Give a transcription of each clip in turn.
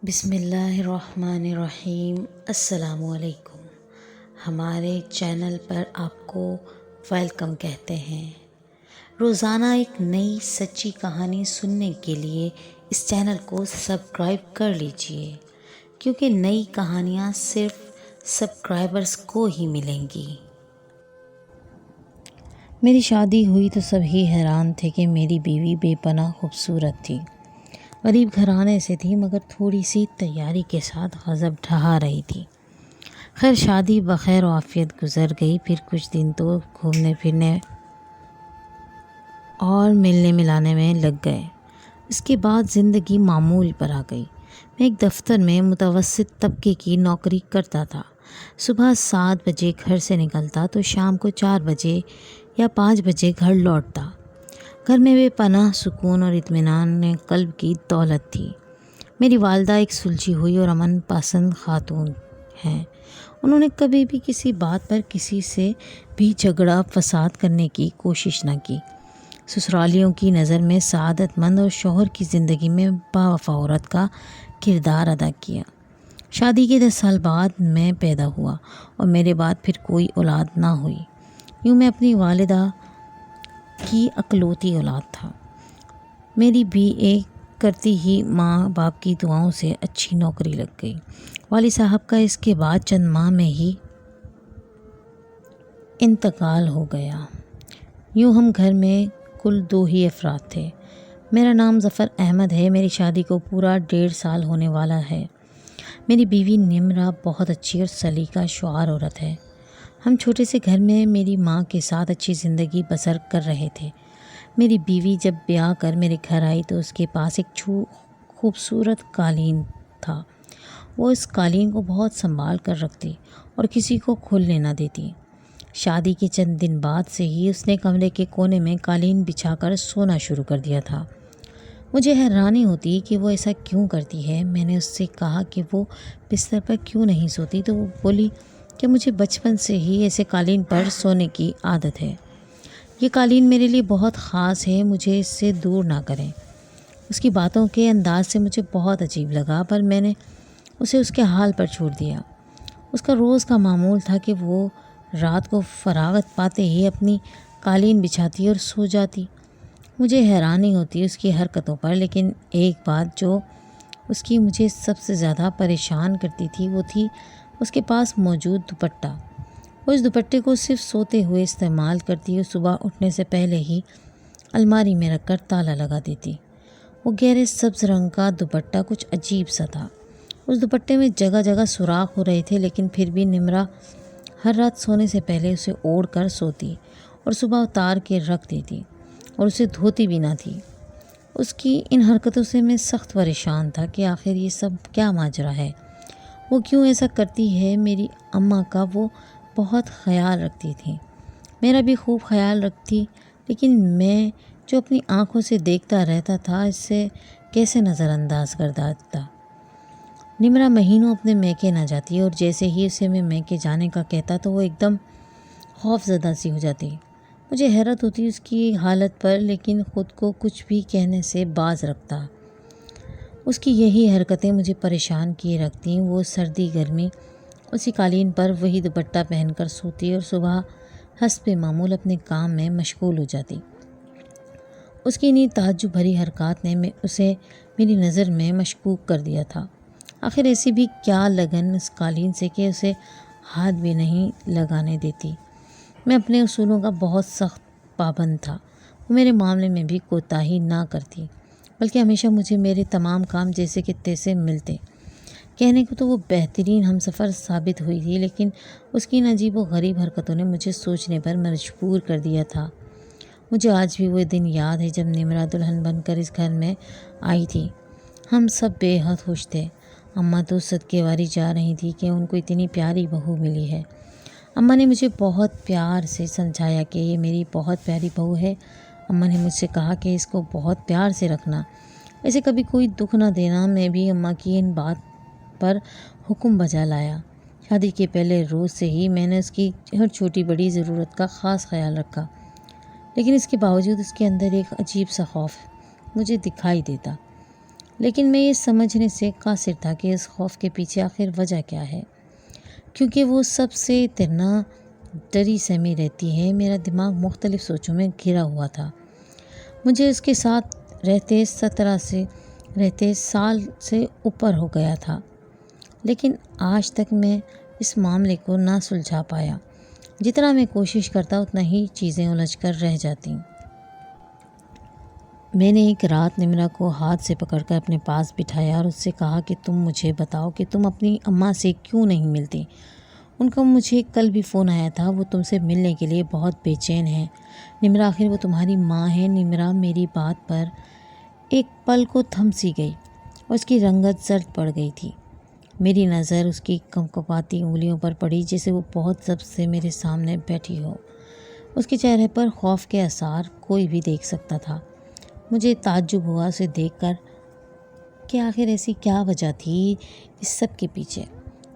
بسم اللہ الرحمن الرحیم۔ السلام علیکم۔ ہمارے چینل پر آپ کو ویلکم کہتے ہیں۔ روزانہ ایک نئی سچی کہانی سننے کے لیے اس چینل کو سبسکرائب کر لیجئے، کیونکہ نئی کہانیاں صرف سبسکرائبرز کو ہی ملیں گی۔ میری شادی ہوئی تو سب ہی حیران تھے کہ میری بیوی بے پناہ خوبصورت تھی۔ غریب گھرانے سے تھی، مگر تھوڑی سی تیاری کے ساتھ غضب ڈھہا رہی تھی۔ خیر، شادی بخیر و عافیت گزر گئی۔ پھر کچھ دن تو گھومنے پھرنے اور ملنے ملانے میں لگ گئے۔ اس کے بعد زندگی معمول پر آ گئی۔ میں ایک دفتر میں متوسط طبقے کی نوکری کرتا تھا۔ صبح 7 بجے گھر سے نکلتا تو شام کو 4 بجے یا 5 بجے گھر لوٹتا۔ گھر میں بے پناہ سکون اور اطمینان قلب کی دولت تھی۔ میری والدہ ایک سلجھی ہوئی اور امن پسند خاتون ہیں۔ انہوں نے کبھی بھی کسی بات پر کسی سے بھی جھگڑا فساد کرنے کی کوشش نہ کی۔ سسرالیوں کی نظر میں سعادت مند اور شوہر کی زندگی میں باوفا عورت کا کردار ادا کیا۔ شادی کے 10 سال بعد میں پیدا ہوا اور میرے بعد پھر کوئی اولاد نہ ہوئی۔ یوں میں اپنی والدہ کی اکلوتی اولاد تھا۔ میری BA کرتی ہی ماں باپ کی دعاؤں سے اچھی نوکری لگ گئی۔ والد صاحب کا اس کے بعد چند ماہ میں ہی انتقال ہو گیا۔ یوں ہم گھر میں کل 2 ہی افراد تھے۔ میرا نام ظفر احمد ہے۔ میری شادی کو پورا 1.5 سال ہونے والا ہے۔ میری بیوی نمرہ بہت اچھی اور سلیقہ شعار عورت ہے۔ ہم چھوٹے سے گھر میں میری ماں کے ساتھ اچھی زندگی بسر کر رہے تھے۔ میری بیوی جب بیاہ کر میرے گھر آئی تو اس کے پاس ایک خوبصورت قالین تھا۔ وہ اس قالین کو بہت سنبھال کر رکھتی اور کسی کو کھلنے نہ دیتی۔ شادی کے چند دن بعد سے ہی اس نے کمرے کے کونے میں قالین بچھا کر سونا شروع کر دیا تھا۔ مجھے حیرانی ہوتی کہ وہ ایسا کیوں کرتی ہے۔ میں نے اس سے کہا کہ وہ بستر پر کیوں نہیں سوتی تو وہ بولی کہ مجھے بچپن سے ہی ایسے قالین پر سونے کی عادت ہے۔ یہ قالین میرے لیے بہت خاص ہے، مجھے اس سے دور نہ کریں۔ اس کی باتوں کے انداز سے مجھے بہت عجیب لگا، پر میں نے اسے اس کے حال پر چھوڑ دیا۔ اس کا روز کا معمول تھا کہ وہ رات کو فراغت پاتے ہی اپنی قالین بچھاتی اور سو جاتی۔ مجھے حیرانی ہوتی اس کی حرکتوں پر، لیکن ایک بات جو اس کی مجھے سب سے زیادہ پریشان کرتی تھی وہ تھی اس کے پاس موجود دوپٹہ۔ وہ اس دوپٹے کو صرف سوتے ہوئے استعمال کرتی اور صبح اٹھنے سے پہلے ہی الماری میں رکھ کر تالا لگا دیتی۔ وہ گہرے سبز رنگ کا دوپٹہ کچھ عجیب سا تھا۔ اس دوپٹے میں جگہ جگہ سوراخ ہو رہے تھے، لیکن پھر بھی نمرہ ہر رات سونے سے پہلے اسے اوڑھ کر سوتی اور صبح اتار کے رکھ دیتی اور اسے دھوتی بھی نہ تھی۔ اس کی ان حرکتوں سے میں سخت پریشان تھا کہ آخر یہ سب کیا ماجرا ہے، وہ کیوں ایسا کرتی ہے۔ میری اماں کا وہ بہت خیال رکھتی تھی، میرا بھی خوب خیال رکھتی، لیکن میں جو اپنی آنکھوں سے دیکھتا رہتا تھا اس سے کیسے نظر انداز کر دیتا۔ نمرہ مہینوں اپنے میکے نہ جاتی اور جیسے ہی اسے میں میکے جانے کا کہتا تو وہ ایک دم خوف زدہ سی ہو جاتی۔ مجھے حیرت ہوتی اس کی حالت پر، لیکن خود کو کچھ بھی کہنے سے باز رکھتا۔ اس کی یہی حرکتیں مجھے پریشان کیے رکھتی۔ وہ سردی گرمی اسی قالین پر وہی دوپٹہ پہن کر سوتی اور صبح حسب معمول اپنے کام میں مشغول ہو جاتی۔ اس کی انہی تعجب بھری حرکات نے اسے میری نظر میں مشکوک کر دیا تھا۔ آخر ایسی بھی کیا لگن اس قالین سے کہ اسے ہاتھ بھی نہیں لگانے دیتی۔ میں اپنے اصولوں کا بہت سخت پابند تھا۔ وہ میرے معاملے میں بھی کوتاہی نہ کرتی، بلکہ ہمیشہ مجھے میرے تمام کام جیسے کہ تیسے ملتے۔ کہنے کو تو وہ بہترین ہمسفر ثابت ہوئی تھی، لیکن اس کی ان عجیب و غریب حرکتوں نے مجھے سوچنے پر مجبور کر دیا تھا۔ مجھے آج بھی وہ دن یاد ہے جب نمرہ دلہن بن کر اس گھر میں آئی تھی۔ ہم سب بے حد خوش تھے۔ اماں تو صدقے واری جا رہی تھی کہ ان کو اتنی پیاری بہو ملی ہے۔ اماں نے مجھے بہت پیار سے سمجھایا کہ یہ میری بہت پیاری بہو ہے۔ اماں نے مجھ سے کہا کہ اس کو بہت پیار سے رکھنا، اسے کبھی کوئی دکھ نہ دینا۔ میں بھی اماں کی ان بات پر حکم بجا لایا۔ شادی کے پہلے روز سے ہی میں نے اس کی ہر چھوٹی بڑی ضرورت کا خاص خیال رکھا، لیکن اس کے باوجود اس کے اندر ایک عجیب سا خوف مجھے دکھائی دیتا۔ لیکن میں یہ سمجھنے سے قاصر تھا کہ اس خوف کے پیچھے آخر وجہ کیا ہے، کیونکہ وہ سب سے اتنا ڈری سہمی رہتی ہے۔ میرا دماغ مختلف سوچوں میں گھرا ہوا تھا۔ مجھے اس کے ساتھ رہتے 17 سال سے اوپر ہو گیا تھا، لیکن آج تک میں اس معاملے کو نہ سلجھا پایا۔ جتنا میں کوشش کرتا اتنا ہی چیزیں الجھ کر رہ جاتی۔ میں نے ایک رات نمرا کو ہاتھ سے پکڑ کر اپنے پاس بٹھایا اور اس سے کہا کہ تم مجھے بتاؤ کہ تم اپنی اماں سے کیوں نہیں ملتی۔ ان کا مجھے کل بھی فون آیا تھا، وہ تم سے ملنے کے لیے بہت بے چین ہے۔ نمرا، آخر وہ تمہاری ماں ہے۔ نمرا میری بات پر ایک پل کو تھم سی گئی اور اس کی رنگت زرد پڑ گئی تھی۔ میری نظر اس کی کپکپاتی انگلیوں پر پڑی جیسے وہ بہت ضبط سے میرے سامنے بیٹھی ہو۔ اس کے چہرے پر خوف کے آثار کوئی بھی دیکھ سکتا تھا۔ مجھے تعجب ہوا اسے دیکھ کر کہ آخر ایسی کیا وجہ تھی اس سب کے پیچھے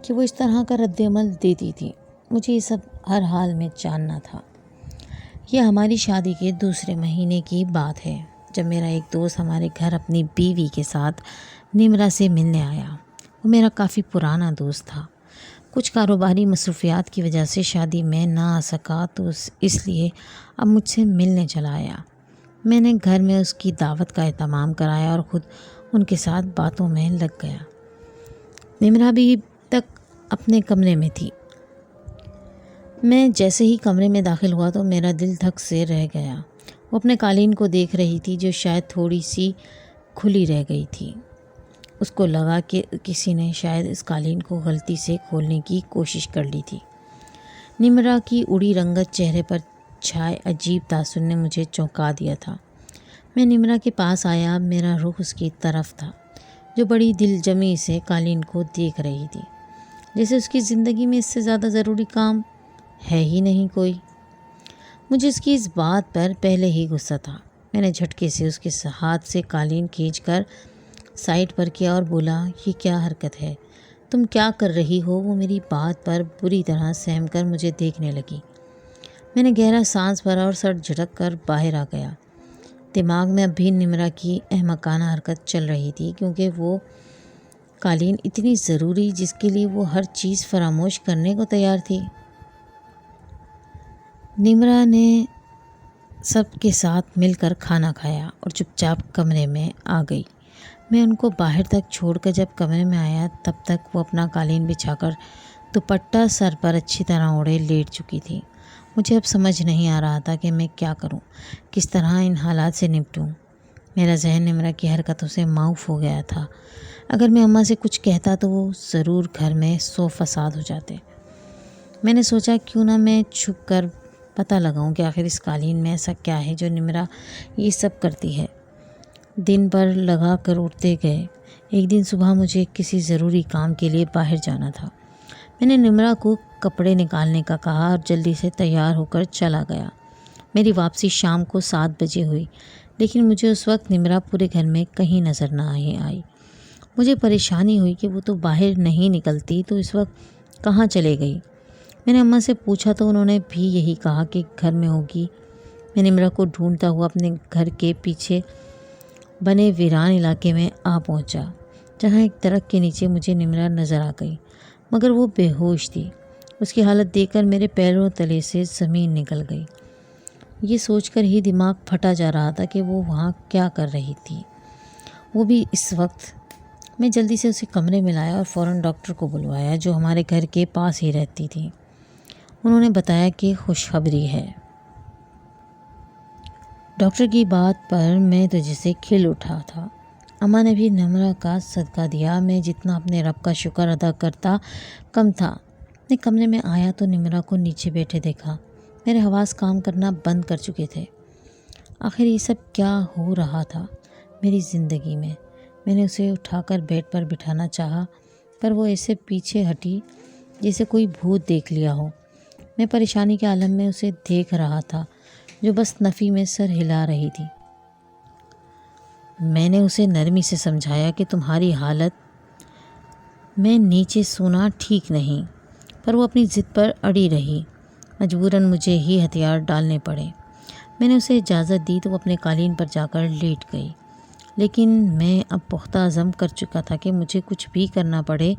کہ وہ اس طرح کا رد عمل دیتی تھی۔ مجھے یہ سب ہر حال میں جاننا تھا۔ یہ ہماری شادی کے دوسرے مہینے کی بات ہے، جب میرا ایک دوست ہمارے گھر اپنی بیوی کے ساتھ نمرا سے ملنے آیا۔ وہ میرا کافی پرانا دوست تھا۔ کچھ کاروباری مصروفیات کی وجہ سے شادی میں نہ آ سکا تو اس لیے اب مجھ سے ملنے چلا آیا۔ میں نے گھر میں اس کی دعوت کا اہتمام کرایا اور خود ان کے ساتھ باتوں میں لگ گیا۔ نمرا بھی تک اپنے کمرے میں تھی۔ میں جیسے ہی کمرے میں داخل ہوا تو میرا دل دھک سے رہ گیا۔ وہ اپنے قالین کو دیکھ رہی تھی جو شاید تھوڑی سی کھلی رہ گئی تھی۔ اس کو لگا کہ کسی نے شاید اس قالین کو غلطی سے کھولنے کی کوشش کر لی تھی۔ نمرا کی اڑی رنگت، چہرے پر چھائے عجیب تاثر نے مجھے چونکا دیا تھا۔ میں نمرا کے پاس آیا۔ میرا رخ اس کی طرف تھا جو بڑی دل جمی سے قالین کو دیکھ رہی تھی، جیسے اس کی زندگی میں اس سے زیادہ ضروری کام ہے ہی نہیں کوئی۔ مجھے اس کی اس بات پر پہلے ہی غصہ تھا۔ میں نے جھٹکے سے اس کے ہاتھ سے قالین کھینچ کر سائڈ پر کیا اور بولا، یہ کیا حرکت ہے؟ تم کیا کر رہی ہو؟ وہ میری بات پر بری طرح سہم کر مجھے دیکھنے لگی۔ میں نے گہرا سانس بھرا اور سر جھٹک کر باہر آ گیا۔ دماغ میں اب بھی نمرا کی احمقانہ حرکت چل رہی تھی، کیونکہ وہ قالین اتنی ضروری جس کے لیے وہ ہر چیز فراموش کرنے کو تیار تھی۔ نمرا نے سب کے ساتھ مل کر کھانا کھایا اور چپ چاپ کمرے میں آ گئی۔ میں ان کو باہر تک چھوڑ کر جب کمرے میں آیا تب تک وہ اپنا قالین بچھا کر دوپٹہ سر پر اچھی طرح اوڑھے لیٹ چکی تھی۔ مجھے اب سمجھ نہیں آ رہا تھا کہ میں کیا کروں، کس طرح ان حالات سے نپٹوں۔ میرا ذہن نمرا کی حرکتوں سے معاف ہو گیا تھا۔ اگر میں اماں سے کچھ کہتا تو وہ ضرور گھر میں 100 فساد ہو جاتے۔ میں نے سوچا کیوں نہ میں چھپ کر پتہ لگاؤں کہ آخر اس قالین میں ایسا کیا ہے جو نمرا یہ سب کرتی ہے۔ دن بھر لگا کر اٹھتے گئے۔ ایک دن صبح مجھے کسی ضروری کام کے لیے باہر جانا تھا۔ میں نے نمرا کو کپڑے نکالنے کا کہا اور جلدی سے تیار ہو کر چلا گیا۔ میری واپسی شام کو 7 بجے ہوئی، لیکن مجھے اس وقت نمرا پورے گھر میں کہیں نظر نہ آئی۔ مجھے پریشانی ہوئی کہ وہ تو باہر نہیں نکلتی تو اس وقت کہاں چلے گئی۔ میں نے اماں سے پوچھا تو انہوں نے بھی یہی کہا کہ گھر میں ہوگی۔ میں نمرا کو ڈھونڈتا ہوا اپنے گھر کے پیچھے بنے ویران علاقے میں آ پہنچا، جہاں ایک درخت کے نیچے مجھے نمرا نظر آ گئی، مگر وہ بے ہوش تھی۔ اس کی حالت دیکھ کر میرے پیروں تلے سے زمین نکل گئی۔ یہ سوچ کر ہی دماغ پھٹا جا رہا تھا کہ وہ وہاں کیا کر رہی تھی، وہ بھی اس وقت۔ میں جلدی سے اسے کمرے میں لایا اور فوراً ڈاکٹر کو بلوایا جو ہمارے گھر کے پاس ہی رہتی تھی۔ انہوں نے بتایا کہ خوشخبری ہے۔ ڈاکٹر کی بات پر میں تو جیسے کھل اٹھا تھا۔ اماں نے بھی نمرا کا صدقہ دیا۔ میں جتنا اپنے رب کا شکر ادا کرتا کم تھا۔ میں کمرے میں آیا تو نمرا کو نیچے بیٹھے دیکھا۔ میرے حواس کام کرنا بند کر چکے تھے۔ آخر یہ سب کیا ہو رہا تھا میری زندگی میں؟ میں نے اسے اٹھا کر بیڈ پر بٹھانا چاہا، پر وہ ایسے پیچھے ہٹی جیسے کوئی بھوت دیکھ لیا ہو۔ میں پریشانی کے عالم میں اسے دیکھ رہا تھا جو بس نفی میں سر ہلا رہی تھی۔ میں نے اسے نرمی سے سمجھایا کہ تمہاری حالت میں نیچے سونا ٹھیک نہیں، پر وہ اپنی ضد پر اڑی رہی۔ مجبوراً مجھے ہی ہتھیار ڈالنے پڑے۔ میں نے اسے اجازت دی تو وہ اپنے قالین پر جا کر لیٹ گئی۔ لیکن میں اب پختہ عزم کر چکا تھا کہ مجھے کچھ بھی کرنا پڑے،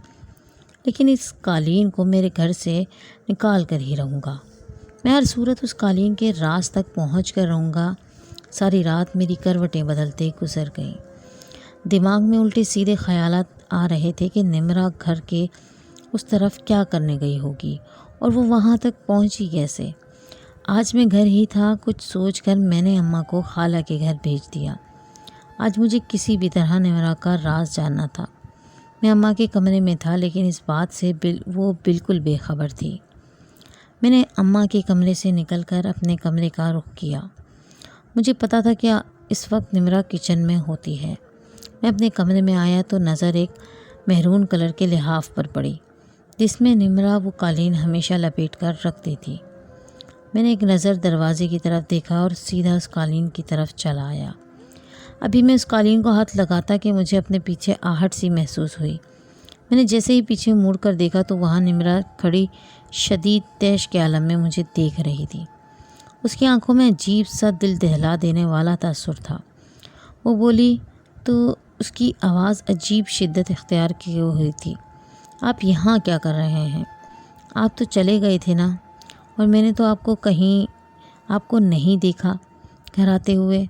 لیکن اس قالین کو میرے گھر سے نکال کر ہی رہوں گا۔ میں ہر صورت اس قالین کے راز تک پہنچ کر رہوں گا۔ ساری رات میری کروٹیں بدلتے گزر گئیں۔ دماغ میں الٹے سیدھے خیالات آ رہے تھے کہ نمرہ گھر کے اس طرف کیا کرنے گئی ہوگی اور وہ وہاں تک پہنچی کیسے۔ آج میں گھر ہی تھا، کچھ سوچ کر میں نے اماں کو خالہ کے گھر بھیج دیا۔ آج مجھے کسی بھی طرح نمرہ کا راز جاننا تھا۔ میں اماں کے کمرے میں تھا، لیکن اس بات سے وہ بالکل بے خبر تھی۔ میں نے اماں کے کمرے سے نکل کر اپنے کمرے کا رخ کیا۔ مجھے پتا تھا کہ اس وقت نمرہ کچن میں ہوتی ہے۔ میں اپنے کمرے میں آیا تو نظر ایک مہرون کلر کے لحاف پر پڑی، جس میں نمرہ وہ قالین ہمیشہ لپیٹ کر رکھتی تھی۔ میں نے ایک نظر دروازے کی طرف دیکھا اور سیدھا اس قالین کی طرف چلا آیا۔ ابھی میں اس قالین کو ہاتھ لگاتا کہ مجھے اپنے پیچھے آہٹ سی محسوس ہوئی۔ میں نے جیسے ہی پیچھے مڑ کر دیکھا تو وہاں نمرہ کھڑی شدید طیش کے عالم میں مجھے دیکھ رہی تھی۔ اس کی آنکھوں میں عجیب سا دل دہلا دینے والا تاثر تھا۔ وہ بولی تو اس کی آواز عجیب شدت اختیار کی ہوئی تھی، آپ یہاں کیا کر رہے ہیں؟ آپ تو چلے گئے تھے نا، اور میں نے تو آپ کو نہیں دیکھا گھر آتے ہوئے،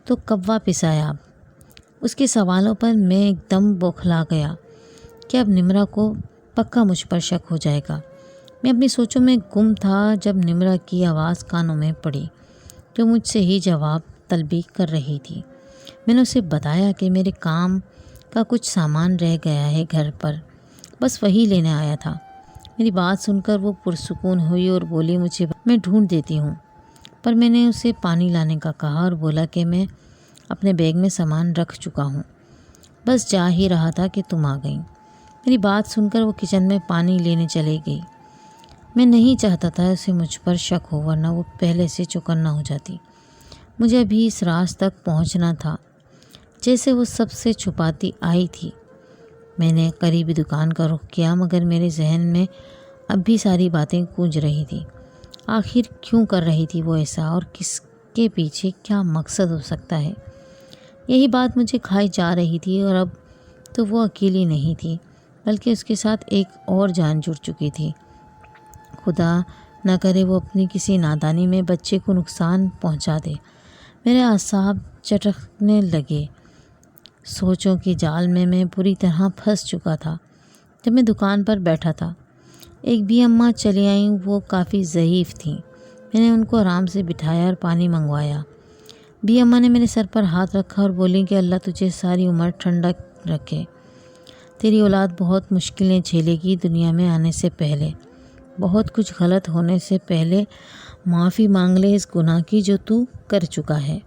تو کب واپس آیا آپ؟ اس کے سوالوں پر میں ایک دم بوکھلا گیا کہ اب نمرہ کو پکا مجھ پر شک ہو جائے گا۔ میں اپنی سوچوں میں گم تھا جب نمرہ کی آواز کانوں میں پڑی، جو مجھ سے ہی جواب طلبی کر رہی تھی۔ میں نے اسے بتایا کہ میرے کام کا کچھ سامان رہ گیا ہے گھر پر، بس وہی لینے آیا تھا۔ میری بات سن کر وہ پرسکون ہوئی اور بولی میں ڈھونڈ دیتی ہوں، پر میں نے اسے پانی لانے کا کہا اور بولا کہ میں اپنے بیگ میں سامان رکھ چکا ہوں، بس جا ہی رہا تھا کہ تم آ گئیں۔ میری بات سن کر وہ کچن میں پانی لینے چلے گئی۔ میں نہیں چاہتا تھا اسے مجھ پر شک ہو، ورنہ وہ پہلے سے چوکنا ہو جاتی۔ مجھے ابھی اس راز تک پہنچنا تھا جیسے وہ سب سے چھپاتی آئی تھی۔ میں نے قریبی دکان کا رخ کیا، مگر میرے ذہن میں اب بھی ساری باتیں گونج رہی تھی۔ آخر کیوں کر رہی تھی وہ ایسا، اور کس کے پیچھے کیا مقصد ہو سکتا ہے؟ یہی بات مجھے کھائی جا رہی تھی، اور اب تو وہ اکیلی نہیں تھی، بلکہ اس کے ساتھ ایک اور جان جڑ چکی تھی۔ خدا نہ کرے وہ اپنی کسی نادانی میں بچے کو نقصان پہنچا دے۔ میرے اعصاب چٹکنے لگے۔ سوچوں کے جال میں بری طرح پھنس چکا تھا۔ جب میں دکان پر بیٹھا تھا، ایک بھی اماں چلی آئیں۔ وہ کافی ضعیف تھیں۔ میں نے ان کو آرام سے بٹھایا اور پانی منگوایا۔ بھی اماں نے میرے سر پر ہاتھ رکھا اور بولی کہ اللہ تجھے ساری عمر ٹھنڈک رکھے، تیری اولاد بہت مشکلیں جھیلے گی دنیا میں آنے سے پہلے، بہت کچھ غلط ہونے سے پہلے معافی مانگ لے اس گناہ کی جو تو کر چکا ہے۔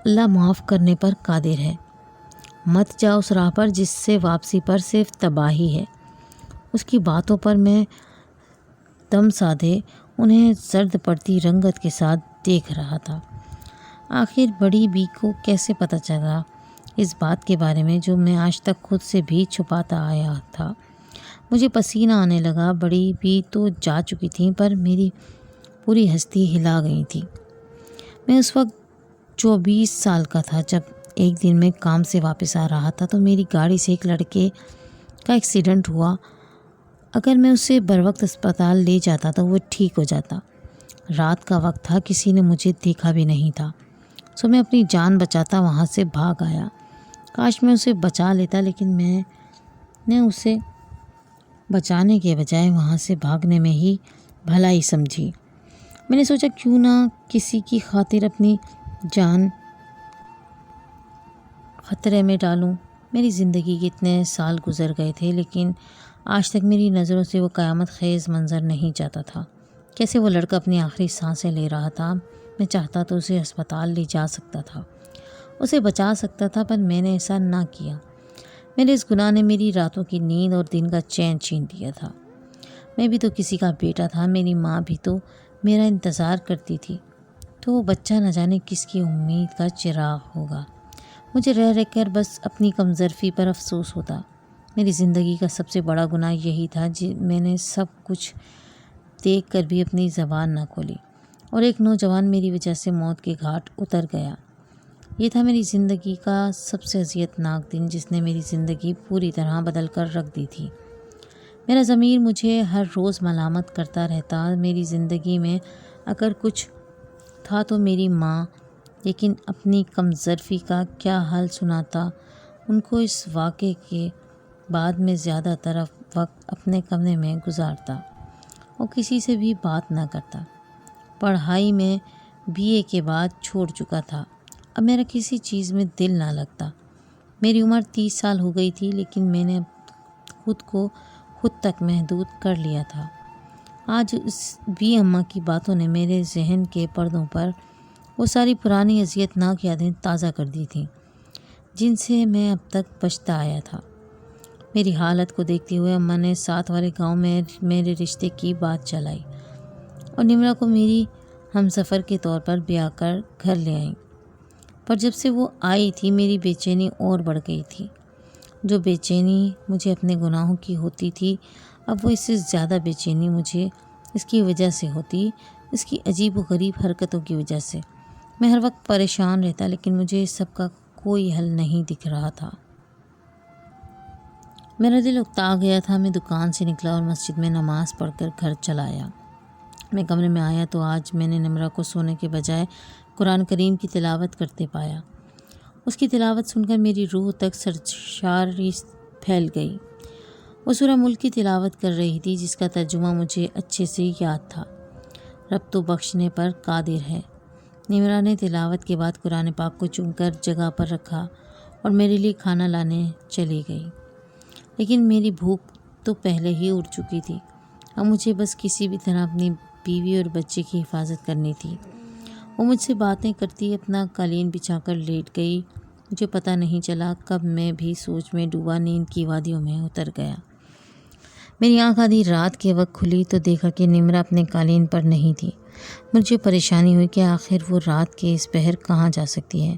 اللہ معاف کرنے پر قادر ہے۔ مت جا اس راہ پر جس سے واپسی پر صرف تباہی ہے۔ اس کی باتوں پر میں دم سادھے انہیں زرد پڑتی رنگت کے ساتھ دیکھ رہا تھا۔ آخر بڑی بی کو کیسے پتہ چلا اس بات کے بارے میں جو میں آج تک خود سے بھی چھپاتا آیا تھا؟ مجھے پسینہ آنے لگا۔ بڑی بی تو جا چکی تھیں، پر میری پوری ہستی ہلا گئی تھی۔ میں اس وقت 24 سال کا تھا جب ایک دن میں کام سے واپس آ رہا تھا تو میری گاڑی سے ایک لڑکے کا ایکسیڈنٹ ہوا۔ اگر میں اسے بروقت اسپتال لے جاتا تو وہ ٹھیک ہو جاتا۔ رات کا وقت تھا، کسی نے مجھے دیکھا بھی نہیں تھا، سو میں اپنی جان بچاتا وہاں سے بھاگ آیا۔ کاش میں اسے بچا لیتا، لیکن میں نے اسے بچانے کے بجائے وہاں سے بھاگنے میں ہی بھلائی سمجھی۔ میں نے سوچا کیوں نہ کسی کی خاطر اپنی جان خطرے میں ڈالوں۔ میری زندگی کے اتنے سال گزر گئے تھے، لیکن آج تک میری نظروں سے وہ قیامت خیز منظر نہیں جاتا تھا۔ کیسے وہ لڑکا اپنی آخری سانسیں لے رہا تھا۔ میں چاہتا تو اسے ہسپتال لے جا سکتا تھا، اسے بچا سکتا تھا، پر میں نے ایسا نہ کیا۔ میرے اس گناہ نے میری راتوں کی نیند اور دن کا چین چھین دیا تھا۔ میں بھی تو کسی کا بیٹا تھا، میری ماں بھی تو میرا انتظار کرتی تھی، تو وہ بچہ نہ جانے کس کی امید کا چراغ ہوگا۔ مجھے رہ رہ کر بس اپنی کمظرفی پر افسوس ہوتا۔ میری زندگی کا سب سے بڑا گناہ یہی تھا میں نے سب کچھ دیکھ کر بھی اپنی زبان نہ کھولی، اور ایک نوجوان میری وجہ سے موت کے گھاٹ اتر گیا۔ یہ تھا میری زندگی کا سب سے اذیت ناک دن، جس نے میری زندگی پوری طرح بدل کر رکھ دی تھی۔ میرا ضمیر مجھے ہر روز ملامت کرتا رہتا۔ میری زندگی میں اگر کچھ تھا تو میری ماں، لیکن اپنی کم ظرفی کا کیا حال سناتا ان کو اس واقعے کے بعد میں زیادہ تر وقت اپنے کمرے میں گزارتا اور کسی سے بھی بات نہ کرتا۔ پڑھائی میں BA کے بعد چھوڑ چکا تھا۔ اب میرا کسی چیز میں دل نہ لگتا۔ میری عمر 30 سال ہو گئی تھی، لیکن میں نے خود کو خود تک محدود کر لیا تھا۔ آج اس بھی اماں کی باتوں نے میرے ذہن کے پردوں پر وہ ساری پرانی اذیت ناک یادیں تازہ کر دی تھیں جن سے میں اب تک بچتا آیا تھا۔ میری حالت کو دیکھتے ہوئے اماں نے ساتھ والے گاؤں میں میرے رشتے کی بات چلائی اور نمرا کو میری ہم سفر کے طور پر بیاہ کر گھر لے آئیں۔ پر جب سے وہ آئی تھی میری بے چینی اور بڑھ گئی تھی۔ جو بے چینی مجھے اپنے گناہوں کی ہوتی تھی، اب وہ اس سے زیادہ بے چینی مجھے اس کی وجہ سے ہوتی، اس کی عجیب و غریب حرکتوں کی وجہ سے۔ میں ہر وقت پریشان رہتا، لیکن مجھے اس سب کا کوئی حل نہیں دکھ رہا تھا۔ میرا دل اکتا گیا تھا۔ میں دکان سے نکلا اور مسجد میں نماز پڑھ کر گھر چلا آیا۔ میں کمرے میں آیا تو آج میں نے نمرا کو سونے کے بجائے قرآن کریم کی تلاوت کرتے پایا۔ اس کی تلاوت سن کر میری روح تک سرشاری پھیل گئی۔ وہ سورہ ملک کی تلاوت کر رہی تھی، جس کا ترجمہ مجھے اچھے سے یاد تھا۔ رب تو بخشنے پر قادر ہے۔ نمرا نے تلاوت کے بعد قرآن پاک کو چن کر جگہ پر رکھا اور میرے لیے کھانا لانے چلی گئی۔ لیکن میری بھوک تو پہلے ہی اٹھ چکی تھی۔ اب مجھے بس کسی بھی طرح اپنی بیوی اور بچے کی حفاظت کرنی تھی۔ وہ مجھ سے باتیں کرتی اپنا قالین بچھا کر لیٹ گئی۔ مجھے پتہ نہیں چلا کب میں بھی سوچ میں ڈوبا نیند کی وادیوں میں اتر گیا۔ میری آنکھ آدھی رات کے وقت کھلی تو دیکھا کہ نمرا اپنے قالین پر نہیں تھی۔ مجھے پریشانی ہوئی کہ آخر وہ رات کے اس پہر کہاں جا سکتی ہے۔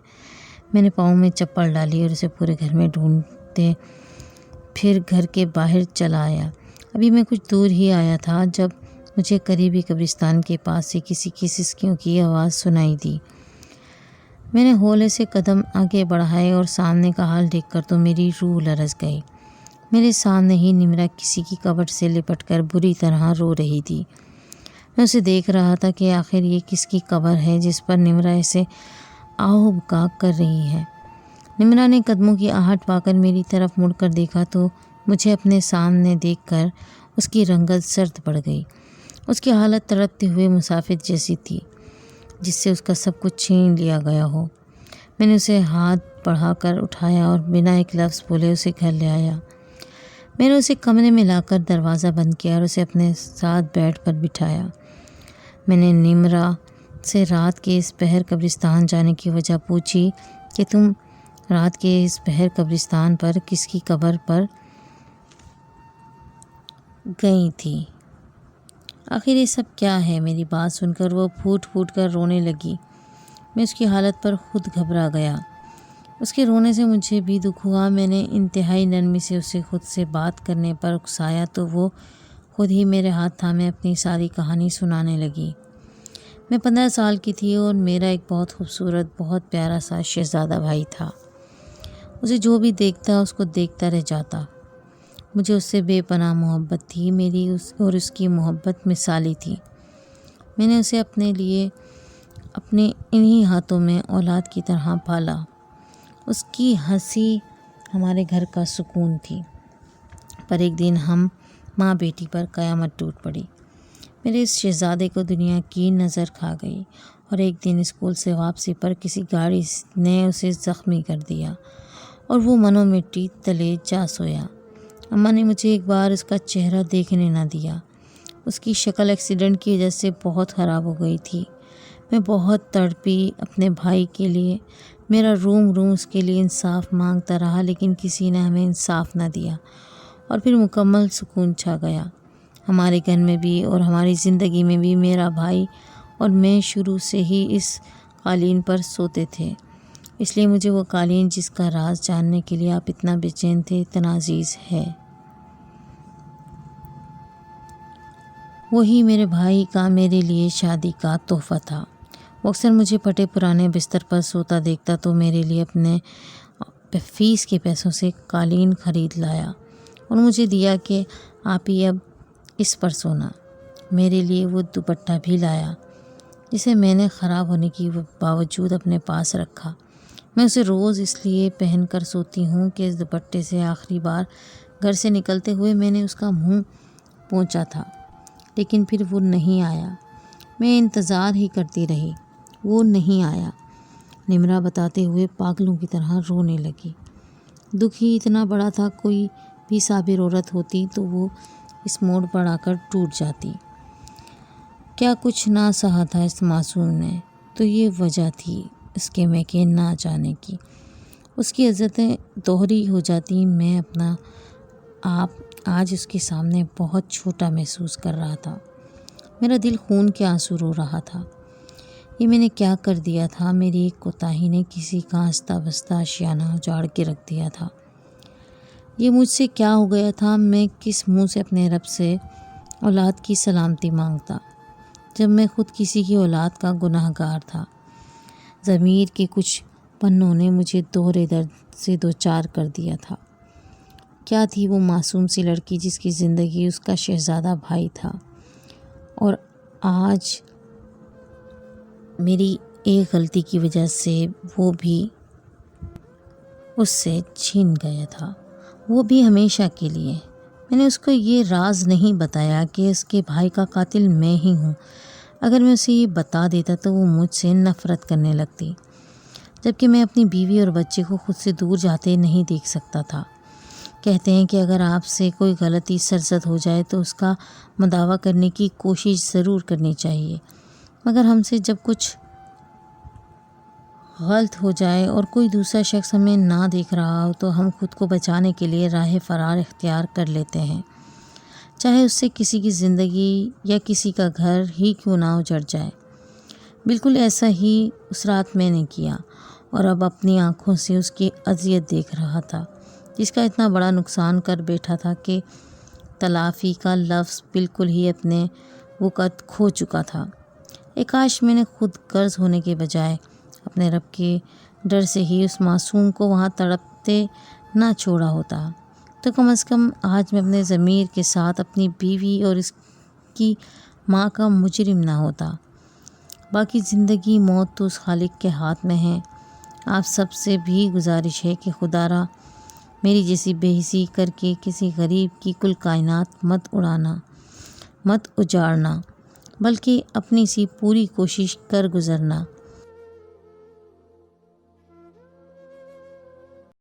میں نے پاؤں میں چپل ڈالی اور اسے پورے گھر میں ڈھونڈتے پھر گھر کے باہر چلا آیا۔ ابھی میں کچھ دور ہی آیا تھا جب مجھے قریبی قبرستان کے پاس سے کسی کی سسکیوں کی آواز سنائی دی۔ میں نے ہولے سے قدم آگے بڑھائے اور سامنے کا حال دیکھ کر تو میری روح لرز گئی۔ میرے سامنے ہی نمرا کسی کی کبر سے لپٹ کر بری طرح رو رہی تھی۔ میں اسے دیکھ رہا تھا کہ آخر یہ کس کی قبر ہے جس پر نمرا ایسے آہو بکا کر رہی ہے۔ نمرا نے قدموں کی آہٹ پا کر میری طرف مڑ کر دیکھا تو مجھے اپنے سامنے دیکھ کر اس کی رنگت زرد پڑ گئی۔ اس کی حالت تڑپتے ہوئے مسافر جیسی تھی جس سے اس کا سب کچھ چھین لیا گیا ہو۔ میں نے اسے ہاتھ بڑھا کر اٹھایا اور بنا ایک لفظ بولے اسے گھر لے آیا۔ میں نے اسے کمرے میں لا کر دروازہ بند کیا اور اسے اپنے ساتھ بیڈ پر بٹھایا۔ میں نے نمرا سے رات کے اس پہر قبرستان جانے کی وجہ پوچھی کہ تم رات کے اس پہر قبرستان پر کس کی قبر پر گئی تھی؟ آخر یہ سب کیا ہے؟ میری بات سن کر وہ پھوٹ پھوٹ کر رونے لگی۔ میں اس کی حالت پر خود گھبرا گیا۔ اس کے رونے سے مجھے بھی دکھ ہوا۔ میں نے انتہائی نرمی سے اسے خود سے بات کرنے پر اکسایا تو وہ خود ہی میرے ہاتھ تھامے اپنی ساری کہانی سنانے لگی۔ میں 15 سال کی تھی اور میرا ایک بہت خوبصورت، بہت پیارا سا شہزادہ بھائی تھا۔ اسے جو بھی دیکھتا اس کو دیکھتا رہ جاتا۔ مجھے اس سے بے پناہ محبت تھی۔ میری اس کی محبت مثالی تھی۔ میں نے اسے اپنے لیے اپنے انہی ہاتھوں میں اولاد کی طرح پالا۔ اس کی ہنسی ہمارے گھر کا سکون تھی۔ پر ایک دن ہم ماں بیٹی پر قیامت ٹوٹ پڑی۔ میرے اس شہزادے کو دنیا کی نظر کھا گئی اور ایک دن اسکول سے واپسی پر کسی گاڑی نے اسے زخمی کر دیا اور وہ منو مٹی تلے جا سویا۔ اماں نے مجھے ایک بار اس کا چہرہ دیکھنے نہ دیا۔ اس کی شکل ایکسیڈنٹ کی وجہ سے بہت خراب ہو گئی تھی۔ میں بہت تڑپی اپنے بھائی کے لیے۔ میرا روم اس کے لیے انصاف مانگتا رہا، لیکن کسی نے ہمیں انصاف نہ دیا اور پھر مکمل سکون چھا گیا۔ ہمارے گھر میں بھی اور ہماری زندگی میں بھی میرا بھائی اور میں شروع سے ہی اس قالین پر سوتے تھے، اس لیے مجھے وہ قالین جس کا راز جاننے کے لیے آپ اتنا بے چین تھے اتنا عزیز ہے۔ وہی میرے بھائی کا میرے لیے شادی کا تحفہ تھا۔ وہ اکثر مجھے پھٹے پرانے بستر پر سوتا دیکھتا تو میرے لیے اپنے فیس کے پیسوں سے قالین خرید لایا اور مجھے دیا کہ آپ ہی اب اس پر سونا۔ میرے لیے وہ دوپٹہ بھی لایا جسے میں نے خراب ہونے کی باوجود اپنے پاس رکھا۔ میں اسے روز اس لیے پہن کر سوتی ہوں کہ اس دوپٹے سے آخری بار گھر سے نکلتے ہوئے میں نے اس کا منہ پونچھا تھا، لیکن پھر وہ نہیں آیا۔ میں انتظار ہی کرتی رہی، وہ نہیں آیا۔ نمرا بتاتے ہوئے پاگلوں کی طرح رونے لگی۔ دکھ ہی اتنا بڑا تھا، کوئی بھی صابر عورت ہوتی تو وہ اس موڑ پر آ کر ٹوٹ جاتی۔ کیا کچھ نہ سہا تھا اس معصوم نے، تو یہ وجہ تھی اس کے میکے نہ جانے کی۔ اس کی عزتیں دوہری ہو جاتی۔ میں اپنا آپ آج اس کے سامنے بہت چھوٹا محسوس کر رہا تھا۔ میرا دل خون کے آنسو رو رہا تھا۔ یہ میں نے کیا کر دیا تھا؟ میری ایک کوتاہی نے کسی کا ہنستا بستا آشیانہ اجاڑ کے رکھ دیا تھا۔ یہ مجھ سے کیا ہو گیا تھا؟ میں کس منہ سے اپنے رب سے اولاد کی سلامتی مانگتا جب میں خود کسی کی اولاد کا گناہ گار تھا؟ ضمیر کے کچھ پنوں نے مجھے دوہرے درد سے دوچار کر دیا تھا۔ کیا تھی وہ معصوم سی لڑکی جس کی زندگی اس کا شہزادہ بھائی تھا، اور آج میری ایک غلطی کی وجہ سے وہ بھی اس سے چھین گیا تھا، وہ بھی ہمیشہ کے لیے۔ میں نے اس کو یہ راز نہیں بتایا کہ اس کے بھائی کا قاتل میں ہی ہوں۔ اگر میں اسے یہ بتا دیتا تو وہ مجھ سے نفرت کرنے لگتی، جبکہ میں اپنی بیوی اور بچے کو خود سے دور جاتے نہیں دیکھ سکتا تھا۔ کہتے ہیں کہ اگر آپ سے کوئی غلطی سرزد ہو جائے تو اس کا مداوع کرنے کی کوشش ضرور کرنی چاہیے، مگر ہم سے جب کچھ غلط ہو جائے اور کوئی دوسرا شخص ہمیں نہ دیکھ رہا ہو تو ہم خود کو بچانے کے لیے راہ فرار اختیار کر لیتے ہیں، چاہے اس سے کسی کی زندگی یا کسی کا گھر ہی کیوں نہ اجڑ جائے۔ بالکل ایسا ہی اس رات میں نے کیا، اور اب اپنی آنکھوں سے اس کی اذیت دیکھ رہا تھا، جس کا اتنا بڑا نقصان کر بیٹھا تھا کہ تلافی کا لفظ بالکل ہی اپنے وقت کھو چکا تھا۔ کاش میں نے خود غرض ہونے کے بجائے اپنے رب کے ڈر سے ہی اس معصوم کو وہاں تڑپتے نہ چھوڑا ہوتا، تو کم از کم آج میں اپنے ضمیر کے ساتھ اپنی بیوی اور اس کی ماں کا مجرم نہ ہوتا۔ باقی زندگی موت تو اس خالق کے ہاتھ میں ہے۔ آپ سب سے بھی گزارش ہے کہ خدا را میری جیسی بے حسی کر کے کسی غریب کی کل کائنات مت اجاڑنا، بلکہ اپنی سی پوری کوشش کر گزرنا۔